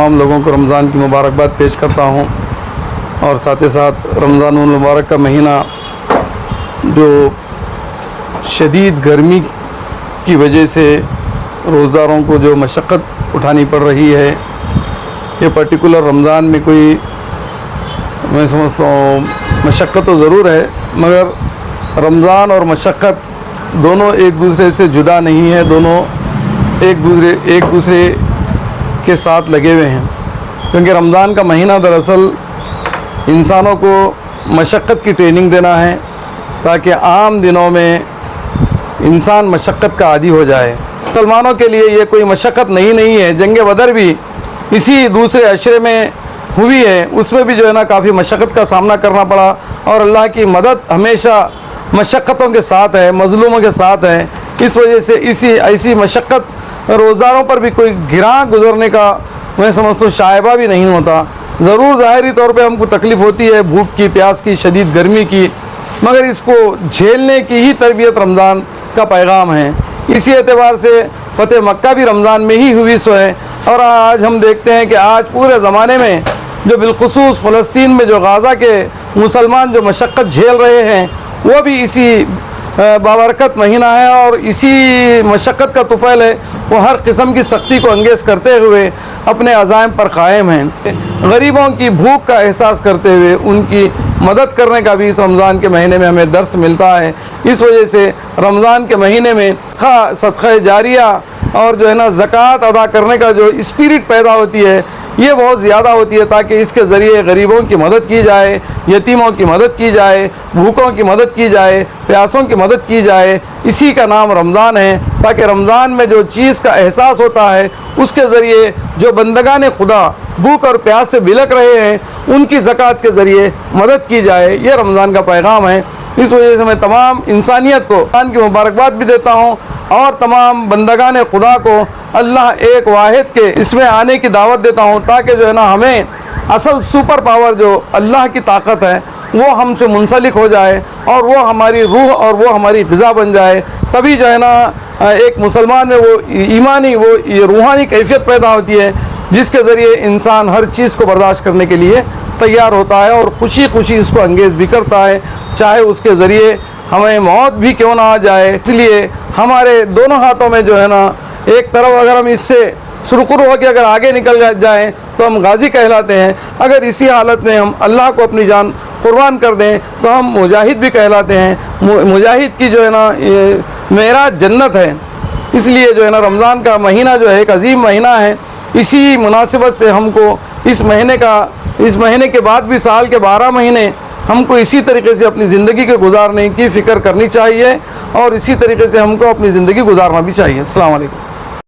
تمام لوگوں کو رمضان کی مبارکباد پیش کرتا ہوں، اور ساتھ ہی ساتھ رمضان المبارک کا مہینہ جو شدید گرمی کی وجہ سے روزداروں کو جو مشقت اٹھانی پڑ رہی ہے، یہ پرٹیکولر رمضان میں کوئی میں سمجھتا ہوں مشقت تو ضرور ہے، مگر رمضان اور مشقت دونوں ایک دوسرے سے جدا نہیں ہے، دونوں ایک دوسرے کے ساتھ لگے ہوئے ہیں، کیونکہ رمضان کا مہینہ دراصل انسانوں کو مشقت کی ٹریننگ دینا ہے تاکہ عام دنوں میں انسان مشقت کا عادی ہو جائے۔ مسلمانوں کے لیے یہ کوئی مشقت نہیں ہے، جنگ بدر بھی اسی دوسرے عشرے میں ہوئی ہے، اس میں بھی جو ہے نا کافی مشقت کا سامنا کرنا پڑا، اور اللہ کی مدد ہمیشہ مشقتوں کے ساتھ ہے، مظلوموں کے ساتھ ہے۔ اس وجہ سے ایسی مشقت روزداروں پر بھی کوئی گراں گزرنے کا میں سمجھتا ہوں شائبہ بھی نہیں ہوتا۔ ضرور ظاہری طور پہ ہم کو تکلیف ہوتی ہے بھوک کی، پیاس کی، شدید گرمی کی، مگر اس کو جھیلنے کی ہی تربیت رمضان کا پیغام ہے۔ اسی اعتبار سے فتح مکہ بھی رمضان میں ہی ہوئی سو ہے، اور آج ہم دیکھتے ہیں کہ آج پورے زمانے میں جو بالخصوص فلسطین میں جو غزہ کے مسلمان جو مشقت جھیل رہے ہیں، وہ بھی اسی بابرکت مہینہ ہے، اور اسی مشقت کا طفیل ہے۔ وہ ہر قسم کی سختی کو انگیز کرتے ہوئے اپنے عزائم پر قائم ہیں، غریبوں کی بھوک کا احساس کرتے ہوئے ان کی مدد کرنے کا بھی اس رمضان کے مہینے میں ہمیں درس ملتا ہے۔ اس وجہ سے رمضان کے مہینے میں صدقہ جاریہ اور جو ہے نا زکوٰۃ ادا کرنے کا جو اسپرٹ پیدا ہوتی ہے، یہ بہت زیادہ ہوتی ہے، تاکہ اس کے ذریعے غریبوں کی مدد کی جائے، یتیموں کی مدد کی جائے، بھوکوں کی مدد کی جائے، پیاسوں کی مدد کی جائے۔ اسی کا نام رمضان ہے، تاکہ رمضان میں جو چیز کا احساس ہوتا ہے، اس کے ذریعے جو بندگان خدا بھوک اور پیاس سے بلک رہے ہیں، ان کی زکوٰۃ کے ذریعے مدد کی جائے۔ یہ رمضان کا پیغام ہے۔ اس وجہ سے میں تمام انسانیت کو رمضان کی مبارکباد بھی دیتا ہوں، اور تمام بندگان خدا کو اللہ ایک واحد کے اس میں آنے کی دعوت دیتا ہوں، تاکہ جو ہے نا ہمیں اصل سپر پاور جو اللہ کی طاقت ہے وہ ہم سے منسلک ہو جائے، اور وہ ہماری روح اور وہ ہماری غذا بن جائے۔ تبھی جو ہے نا ایک مسلمان میں وہ ایمانی، وہ روحانی کیفیت پیدا ہوتی ہے، جس کے ذریعے انسان ہر چیز کو برداشت کرنے کے لیے تیار ہوتا ہے، اور خوشی خوشی اس کو انگیز بھی کرتا ہے، چاہے اس کے ذریعے ہمیں موت بھی کیوں نہ آ جائے۔ اس لیے ہمارے دونوں ہاتھوں میں جو ہے نا، ایک طرف اگر ہم اس سے سرخرو ہو کے اگر آگے نکل جائیں تو ہم غازی کہلاتے ہیں، اگر اسی حالت میں ہم اللہ کو اپنی جان قربان کر دیں تو ہم مجاہد بھی کہلاتے ہیں۔ مجاہد کی جو ہے نا معراج جنت ہے۔ اس لیے جو ہے نا رمضان کا مہینہ جو ہے ایک عظیم مہینہ ہے۔ اسی مناسبت سے ہم کو اس مہینے کے بعد بھی سال کے 12 مہینے ہم کو اسی طریقے سے اپنی زندگی کے گزارنے کی فکر کرنی چاہیے، اور اسی طریقے سے ہم کو اپنی زندگی گزارنا بھی چاہیے۔ السلام علیکم۔